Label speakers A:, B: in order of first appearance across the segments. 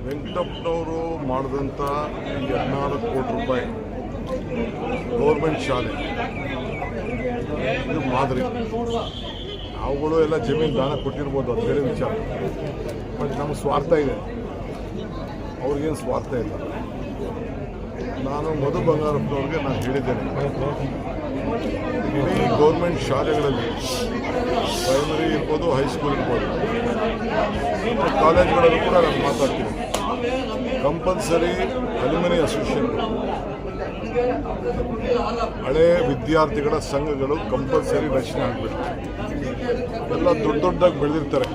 A: ವೆಂಕಟಪ್ಪನವರು ಮಾಡಿದಂಥ ಈ 14 ಕೋಟಿ ರೂಪಾಯಿ ಗೌರ್ಮೆಂಟ್ ಶಾಲೆ ಇದು ಮಾದರಿ. ಅವುಗಳು ಎಲ್ಲ ಜಮೀನು ದಾನ ಕೊಟ್ಟಿರ್ಬೋದು, ಅದು ಬೇರೆ ವಿಚಾರ. ಬಟ್ ನಮಗೆ ಸ್ವಾರ್ಥ ಇದೆ, ಅವ್ರಿಗೇನು ಸ್ವಾರ್ಥ ಇಲ್ಲ. ನಾನು ಮಧು ಬಂಗಾರಪ್ಪನವ್ರಿಗೆ ನಾನು ಹೇಳಿದ್ದೇನೆ, ಇಡೀ ಗೌರ್ಮೆಂಟ್ ಶಾಲೆಗಳಲ್ಲಿ ಪ್ರೈಮರಿ ಇರ್ಬೋದು, ಹೈಸ್ಕೂಲ್ ಇರ್ಬೋದು, ಕಾಲೇಜ್ಗಳಲ್ಲೂ ಕೂಡ ನಾನು ಮಾತಾಡ್ತೀನಿ. ಕಂಪಲ್ಸರಿ ಅಲ್ಯುಮಿನಿ ಅಸೋಸಿಯೇಷನ್, ಹಳೆ ವಿದ್ಯಾರ್ಥಿಗಳ ಸಂಘಗಳು ಕಂಪಲ್ಸರಿ ರಚನೆ ಆಗಬೇಕು. ಎಲ್ಲ ದೊಡ್ಡ ದೊಡ್ಡದಾಗಿ ಬೆಳೆದಿರ್ತಾರೆ,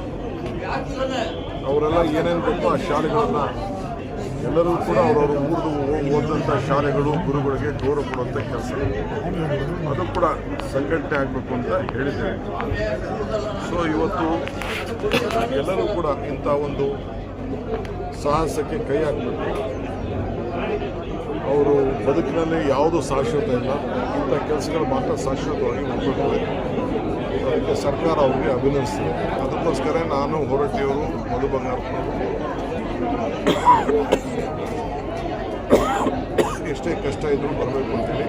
A: ಅವರೆಲ್ಲ ಏನೇನು ಬೇಕೋ ಆ ಶಾಲೆಗಳನ್ನು ಎಲ್ಲರೂ ಕೂಡ ಅವರವರು ಓದಂಥ ಶಾಲೆಗಳು ಗುರುಗಳಿಗೆ ಗೌರವ ಕೊಡುವಂಥ ಕೆಲಸ, ಅದು ಕೂಡ ಸಂಘಟನೆ ಆಗಬೇಕು ಅಂತ ಹೇಳಿದ್ದೇನೆ. ಸೊ ಇವತ್ತು ಎಲ್ಲರೂ ಕೂಡ ಇಂಥ ಒಂದು ಸಾಹಸಕ್ಕೆ ಕೈ ಹಾಕಬೇಕು. ಅವರು ಬದುಕಿನಲ್ಲಿ ಯಾವುದೂ ಶಾಶ್ವತ ಇಲ್ಲ, ಇಂಥ ಕೆಲಸಗಳು ಮಾತ್ರ ಶಾಶ್ವತವಾಗಿ ಮಾಡಬೇಕು. ಅದಕ್ಕೆ ಸರ್ಕಾರ ಅವರಿಗೆ ಅಭಿನಂದಿಸ್ತದೆ. ಅದಕ್ಕೋಸ್ಕರ ನಾನು ಹೊರಟಿಯವರು ಮಧು ಬಂಗಾರಪ್ಪನವರು ಎಷ್ಟೇ ಕಷ್ಟ ಇದ್ರೂ ಬರಬೇಕು ಅಂತೇಳಿ.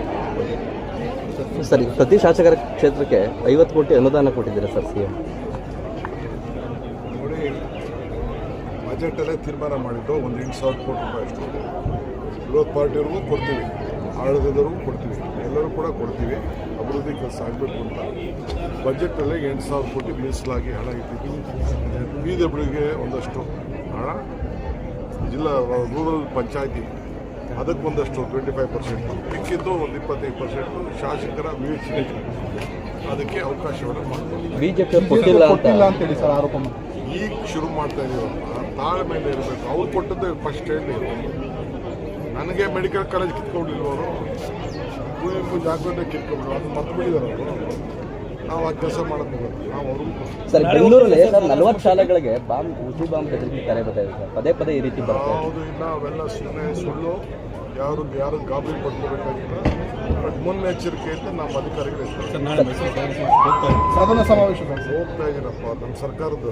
B: ಸರ್, ಪ್ರತಿ ಶಾಸಕರ ಕ್ಷೇತ್ರಕ್ಕೆ 50 ಕೋಟಿ ಅನುದಾನ ಕೊಟ್ಟಿದ್ದೀರಾ ಸರ್ ಸಿಎಂ?
A: ನೋಡಿ, ಬಜೆಟಲ್ಲೇ ತೀರ್ಮಾನ ಮಾಡಿದ್ದು ಒಂದು 8,000 ಕೋಟಿ ರೂಪಾಯಿ ಅಷ್ಟು. ವಿರೋಧ ಪಾರ್ಟಿಯವ್ರಿಗೂ ಕೊಡ್ತೀವಿ, ಆಡಳಿತದವ್ರಿಗೂ ಕೊಡ್ತೀವಿ, ಎಲ್ಲರೂ ಕೂಡ ಕೊಡ್ತೀವಿ. ಅಭಿವೃದ್ಧಿ ಕೆಲಸ ಆಗಬೇಕು ಅಂತ ಬಜೆಟಲ್ಲೇ 8,000 ಕೋಟಿ ಮೀಸಲಾಗಿ ಹಣ ಇಟ್ಟಿದ್ದೀವಿ. ಬೀದಿಗಳಿಗೆ ಒಂದಷ್ಟು ಹಣ, ಜಿಲ್ಲಾ ರೂರಲ್ ಪಂಚಾಯತಿ ಅದಕ್ಕೊಂದಷ್ಟು 25%, ಮಿಕ್ಕಿದ್ದು ಒಂದು 25% ಶಾಸಕರ ವಿವೇಚನೆಗೆ ಅದಕ್ಕೆ ಅವಕಾಶವನ್ನು ಮಾಡ್ತೀವಿ.
B: ಬಿಜೆಪಿ ಕೊಟ್ಟಿಲ್ಲ
C: ಅಂತೇಳಿ ಸರ್ ಆರೋಪ
A: ಈಗ ಶುರು ಮಾಡ್ತಾ ಇದೀವಲ್ಲ, ತಾಳ್ಮೆಯಿಂದ ಇರಬೇಕು. ಅವ್ರು ಕೊಟ್ಟದ್ದು ಫಸ್ಟ್ ಹೇಳಿ. ನನಗೆ ಮೆಡಿಕಲ್ ಕಾಲೇಜ್ ಕಿತ್ಕೊಂಡಿರೋರು ಕುವೆಂಪು ಜಾಗೃತಿ ಕಿತ್ಕೊಂಡ್ರು, ಅದು ಮರ್ತು ಬಿಟ್ಟಿದ್ದಾರೆ ಅವರು. ನಾವು ಆ ಕೆಲಸ ಮಾಡೋದು ನಾವು ಅವ್ರಿಗೂ.
B: ಸರ್, ಬೆಂಗಳೂರಲ್ಲಿ 40 ಶಾಲೆಗಳಿಗೆ ಉಸಿ ಬಾಂಬ್ ಬೆದರಿಕೆ ಕರೆ ಬರ್ತಾ ಇದೆ ಸರ್. ಪದೇ ಈ ರೀತಿ
A: ಯಾವುದು ಇಲ್ಲ, ಅವೆಲ್ಲ ಸುಮ್ಮನೆ ಸುಳ್ಳು. ಯಾರು ಗಾಬರಿ ಪಡ್ಕೋಬೇಕಾಗಿಲ್ಲ. ಬಟ್ ಮುನ್ನೆಚ್ಚರಿಕೆಯಿಂದ ನಮ್ಮ ಅಧಿಕಾರಿಗಳು
C: ಸಾಧನಾ ಸಮಾವೇಶ
A: ಹೋಗ್ತಾ ಇದ್ದೀರಪ್ಪ ನಮ್ಮ ಸರ್ಕಾರದ.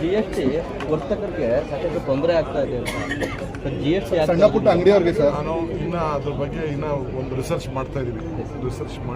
B: ಜಿಎಸ್ಟಿ ವರ್ತಕರಿಗೆ ಸಾಕಷ್ಟು ತೊಂದರೆ ಆಗ್ತಾ ಇದೆ. ಜಿಎಸ್ಟಿ
C: ಸಣ್ಣ ಪುಟ್ಟ ಅಂಗಡಿಯವರಿಗೆ ಸರ್
A: ನಾನು ಇನ್ನೂ ಅದ್ರ ಬಗ್ಗೆ ಇನ್ನೂ ಒಂದು ರಿಸರ್ಚ್ ಮಾಡ್ತಾ ಇದ್ದೀವಿ. ರಿಸರ್ಚ್ ಮಾಡಿ